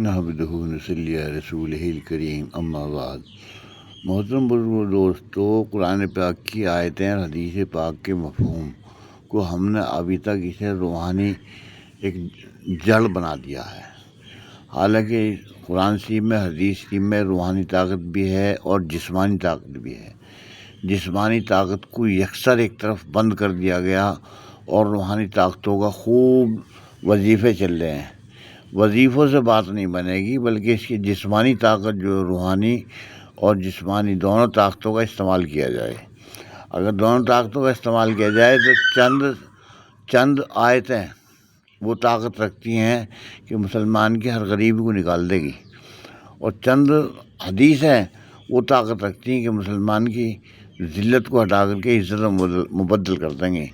نحمدہ و نصلی علی رسولہ الکریم اما بعد۔ محترم بزرگوں دوستو، قرآن پاک کی آیتیں اور حدیث پاک کے مفہوم کو ہم نے ابھی تک اسے روحانی ایک جڑ بنا دیا ہے۔ حالانکہ قرآن شریف میں، حدیث شریف میں روحانی طاقت بھی ہے اور جسمانی طاقت بھی ہے۔ جسمانی طاقت کو یکسر ایک طرف بند کر دیا گیا اور روحانی طاقتوں کا خوب وظیفے چل رہے ہیں۔ وظیفوں سے بات نہیں بنے گی، بلکہ اس کی جسمانی طاقت جو روحانی اور جسمانی دونوں طاقتوں کا استعمال کیا جائے۔ اگر دونوں طاقتوں کا استعمال کیا جائے تو چند آیتیں وہ طاقت رکھتی ہیں کہ مسلمان کے ہر غریبی کو نکال دے گی، اور چند حدیثیں وہ طاقت رکھتی ہیں کہ مسلمان کی ذلت کو ہٹا کر کے عزت میں مبدل کر دیں گے۔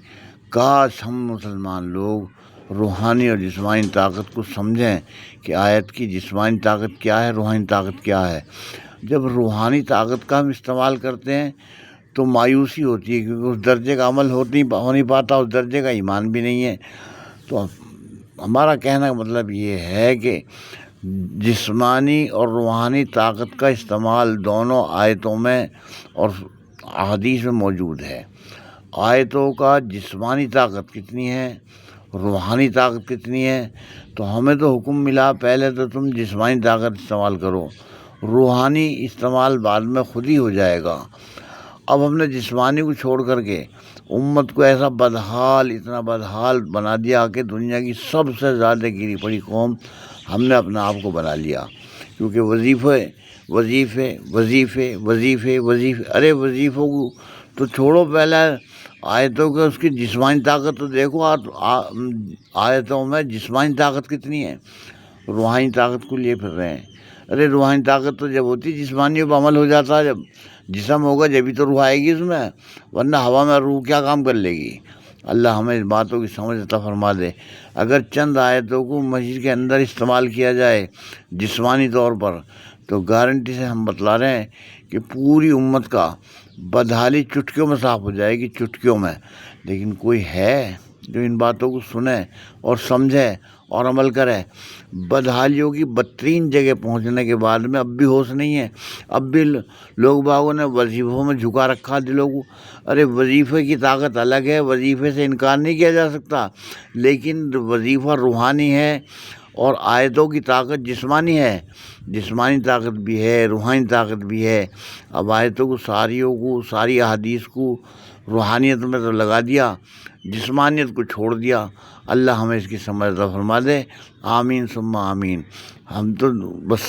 کاش ہم مسلمان لوگ روحانی اور جسمانی طاقت کو سمجھیں کہ آیت کی جسمانی طاقت کیا ہے، روحانی طاقت کیا ہے۔ جب روحانی طاقت کا ہم استعمال کرتے ہیں تو مایوسی ہوتی ہے، کیونکہ اس درجے کا عمل ہو نہیں پاتا، اس درجے کا ایمان بھی نہیں ہے۔ تو ہمارا کہنے کا مطلب یہ ہے کہ جسمانی اور روحانی طاقت کا استعمال دونوں آیتوں میں اور احادیث میں موجود ہے۔ آیتوں کا جسمانی طاقت کتنی ہے، روحانی طاقت کتنی ہے، تو ہمیں تو حکم ملا پہلے تو تم جسمانی طاقت استعمال کرو، روحانی استعمال بعد میں خود ہی ہو جائے گا۔ اب ہم نے جسمانی کو چھوڑ کر کے امت کو ایسا بدحال، اتنا بدحال بنا دیا کہ دنیا کی سب سے زیادہ گری پڑی قوم ہم نے اپنے آپ کو بنا لیا، کیونکہ وظیفے۔ ارے وظیفوں کو تو چھوڑو، پہلے آیتوں کے اس کی جسمانی طاقت تو دیکھو۔ آیتوں میں جسمانی طاقت کتنی ہے، روحانی طاقت کو لیے پھر رہے ہیں۔ ارے روحانی طاقت تو جب ہوتی جسمانیوں پر عمل ہو جاتا ہے، جب جسم ہوگا جبھی تو روح آئے گی اس میں، ورنہ ہوا میں روح کیا کام کر لے گی۔ اللہ ہمیں اس باتوں کی سمجھ عطا فرما دے۔ اگر چند آیتوں کو مسجد کے اندر استعمال کیا جائے جسمانی طور پر، تو گارنٹی سے ہم بتلا رہے ہیں کہ پوری امت کا بدحالی چٹکیوں میں صاف ہو جائے گی، چٹکیوں میں۔ لیکن کوئی ہے جو ان باتوں کو سنے اور سمجھے اور عمل کرے؟ بدحالیوں کی بدترین جگہ پہنچنے کے بعد میں اب بھی ہوش نہیں ہے، اب بھی لوگ باغوں نے وظیفوں میں جھکا رکھا دلوں کو۔ ارے وظیفے کی طاقت الگ ہے، وظیفے سے انکار نہیں کیا جا سکتا، لیکن وظیفہ روحانی ہے اور آیتوں کی طاقت جسمانی ہے۔ جسمانی طاقت بھی ہے، روحانی طاقت بھی ہے۔ اب آیتوں کو ساری احادیث کو روحانیت میں تو لگا دیا، جسمانیت کو چھوڑ دیا۔ اللہ ہمیں اس کی سمجھ عطا فرما دے، آمین ثم آمین۔ ہم تو بس